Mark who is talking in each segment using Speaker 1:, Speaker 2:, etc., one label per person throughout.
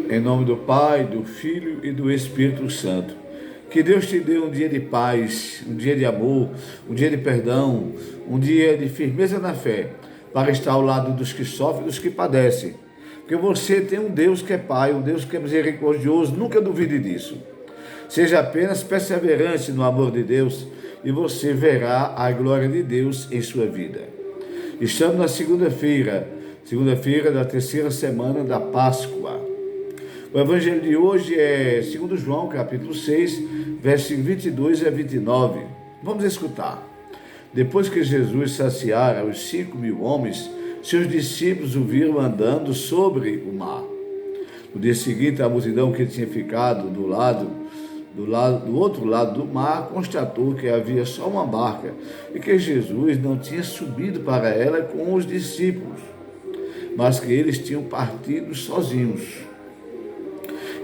Speaker 1: Em nome do Pai, do Filho e do Espírito Santo. Que Deus te dê um dia de paz, um dia de amor, um dia de perdão, um dia de firmeza na fé, para estar ao lado dos que sofrem e dos que padecem. Porque você tem um Deus que é Pai, um Deus que é misericordioso, nunca duvide disso. Seja apenas perseverante no amor de Deus e você verá a glória de Deus em sua vida. Estamos na segunda-feira da terceira semana da Páscoa. O evangelho de hoje é 2 João, capítulo 6, versículos 22 a 29. Vamos escutar. Depois que Jesus saciara os 5.000 homens, seus discípulos o viram andando sobre o mar. No dia seguinte, a multidão que tinha ficado do outro lado do mar constatou que havia só uma barca e que Jesus não tinha subido para ela com os discípulos, mas que eles tinham partido sozinhos.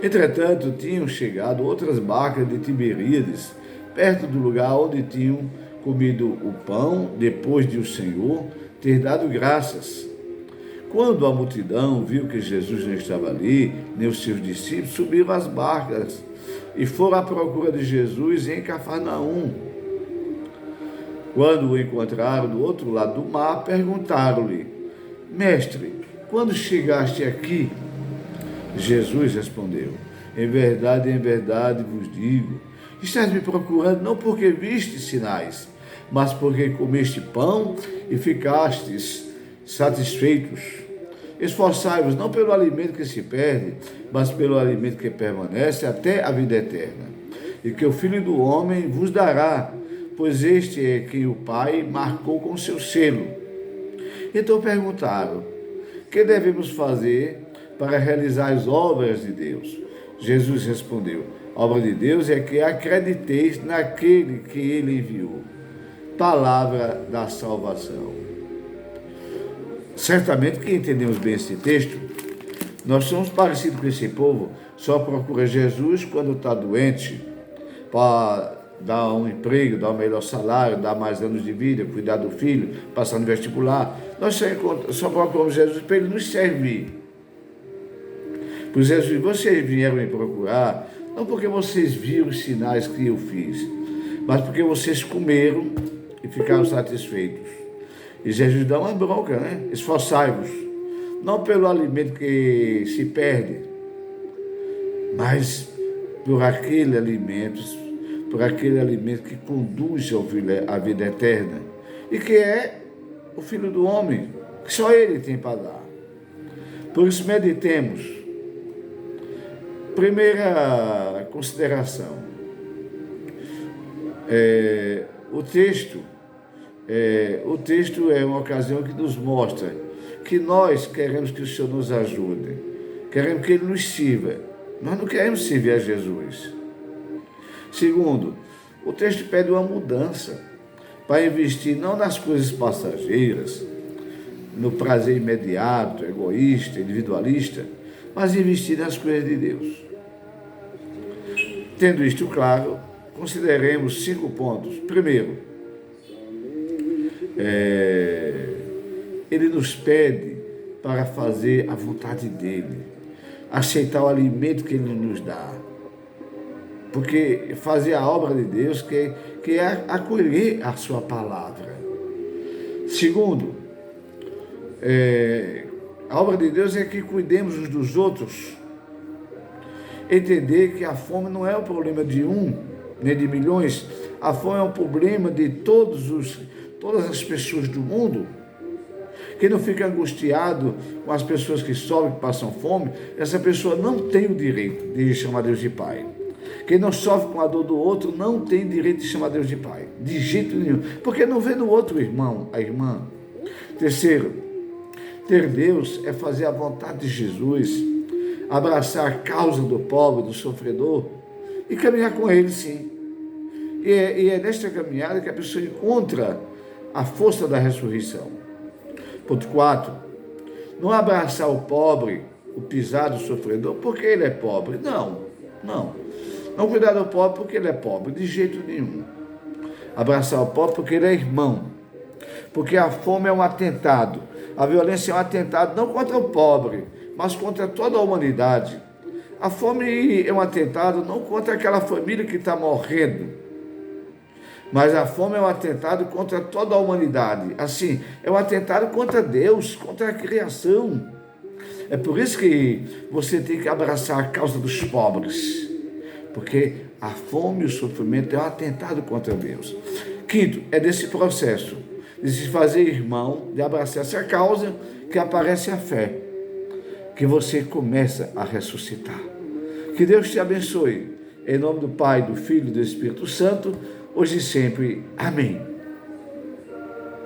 Speaker 1: Entretanto, tinham chegado outras barcas de Tiberíades, perto do lugar onde tinham comido o pão, depois de o Senhor ter dado graças. Quando a multidão viu que Jesus não estava ali, nem os seus discípulos, subiram às barcas e foram à procura de Jesus em Cafarnaum. Quando o encontraram do outro lado do mar, perguntaram-lhe: Mestre, quando chegaste aqui? Jesus respondeu: em verdade vos digo, estás me procurando não porque vistes sinais, mas porque comeste pão e ficastes satisfeitos. Esforçai-vos não pelo alimento que se perde, mas pelo alimento que permanece até a vida eterna, e que o Filho do Homem vos dará, pois este é quem o Pai marcou com seu selo. Então perguntaram: que devemos fazer para realizar as obras de Deus? Jesus respondeu: a obra de Deus é que acrediteis naquele que ele enviou. Palavra da salvação. Certamente que entendemos bem esse texto. Nós somos parecidos com esse povo, só procura Jesus quando está doente, para dar um emprego, dar um melhor salário, dar mais anos de vida, cuidar do filho, passar no vestibular. Nós só procuramos Jesus para ele nos servir. Por Jesus, vocês vieram me procurar, não porque vocês viram os sinais que eu fiz, mas porque vocês comeram e ficaram satisfeitos. E Jesus dá uma bronca, né? Esforçai-vos, não pelo alimento que se perde, mas por aquele alimento que conduz à vida eterna, e que é o Filho do Homem, que só Ele tem para dar. Por isso meditemos. Primeira consideração, o texto é uma ocasião que nos mostra que nós queremos que o Senhor nos ajude, queremos que Ele nos sirva, nós não queremos servir a Jesus. Segundo, o texto pede uma mudança para investir não nas coisas passageiras, no prazer imediato, egoísta, individualista, mas investir nas coisas de Deus. Tendo isto claro, consideremos 5 pontos. Primeiro, Ele nos pede para fazer a vontade dEle, aceitar o alimento que Ele nos dá. Porque fazer a obra de Deus que é acolher a sua palavra. Segundo, a obra de Deus é que cuidemos uns dos outros. Entender que a fome não é o problema de um, nem de milhões. A fome é um problema de todas as pessoas do mundo. Quem não fica angustiado com as pessoas que sofrem, que passam fome, essa pessoa não tem o direito de chamar Deus de Pai. Quem não sofre com a dor do outro não tem direito de chamar Deus de Pai, de jeito nenhum, porque não vê no outro o irmão, a irmã. Terceiro, ter Deus é fazer a vontade de Jesus, abraçar a causa do pobre, do sofredor e caminhar com ele, sim. E é nesta caminhada que a pessoa encontra a força da ressurreição. Ponto 4. Não abraçar o pobre, o pisado, o sofredor, porque ele é pobre. Não. Não cuidar do pobre porque ele é pobre, de jeito nenhum. Abraçar o pobre porque ele é irmão. Porque a fome é um atentado. A violência é um atentado não contra o pobre, mas contra toda a humanidade. A fome é um atentado não contra aquela família que está morrendo, mas a fome é um atentado contra toda a humanidade. Assim, é um atentado contra Deus, contra a criação. É por isso que você tem que abraçar a causa dos pobres, porque a fome e o sofrimento é um atentado contra Deus. Quinto, é desse processo de se fazer irmão, de abraçar essa causa, que aparece a fé, que você começa a ressuscitar. Que Deus te abençoe. Em nome do Pai, do Filho e do Espírito Santo, hoje e sempre. Amém.